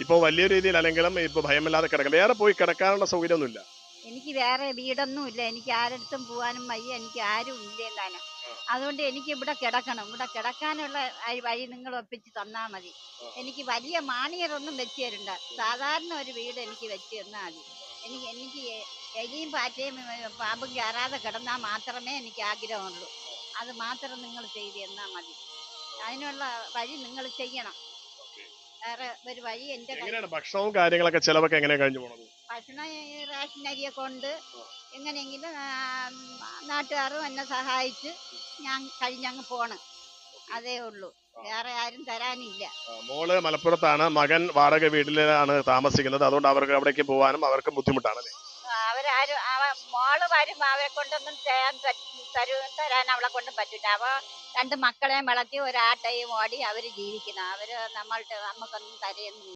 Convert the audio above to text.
ഇപ്പൊ വലിയ രീതിയിൽ അല്ലെങ്കിലും ഇപ്പൊ ഭയമില്ലാതെ കിടക്കാം. വേറെ പോയി കിടക്കാനുള്ള സൗകര്യമൊന്നുമില്ല. എനിക്ക് വേറെ വീടൊന്നുമില്ല. എനിക്ക് ആരടുത്തും പോവാനും വയ്യ. എനിക്ക് ആരും ഇല്ലേ താനും. അതുകൊണ്ട് എനിക്ക് ഇവിടെ കിടക്കണം. ഇവിടെ കിടക്കാനുള്ള വഴി നിങ്ങൾ ഒപ്പിച്ച് തന്നാ മതി. എനിക്ക് വലിയ മാണിയറൊന്നും വെച്ച് തരണ്ട. സാധാരണ ഒരു വീട് എനിക്ക് വെച്ച് തന്നാ മതി. എനിക്ക് എലിയും പാറ്റയും പാമ്പും കയറാതെ കിടന്നാൽ മാത്രമേ എനിക്ക് ആഗ്രഹമുള്ളൂ. അത് മാത്രം നിങ്ങൾ ചെയ്ത് തന്നാ മതി. അതിനുള്ള വഴി നിങ്ങൾ ചെയ്യണം. വേറെ ഒരു വഴി എൻ്റെ എങ്ങനെയാണ് ഭക്ഷണവും കാര്യങ്ങളൊക്കെ ചെലവൊക്കെ എങ്ങനെയാ കഴിഞ്ഞു പോണത്? ഭക്ഷണം റേഷൻ അരിയൊക്കെ ഉണ്ട്. എങ്ങനെയെങ്കിലും നാട്ടുകാരും എന്നെ സഹായിച്ച് ഞാൻ കഴിഞ്ഞങ്ങ് പോണ്. അതേ ഉള്ളൂ. വേറെ ആരും തരാനില്ല. മോള് മലപ്പുറത്താണ്, മകൻ വാടക വീട്ടിലാണ് താമസിക്കുന്നത്. അതുകൊണ്ട് അവർക്ക് അവിടേക്ക് പോകാനും അവർക്ക് ബുദ്ധിമുട്ടാണ് അല്ലേ? അവരാരും മോള് വരുമ്പോ അവരെ കൊണ്ടൊന്നും തരാൻ അവളെ കൊണ്ട് പറ്റില്ല. രണ്ട് മക്കളെയും വളർത്തി ഒരാട്ടയും ഓടി അവര് ജീവിക്കണം. അവര് നമ്മൾട്ട് നമുക്കൊന്നും തരുന്നില്ല.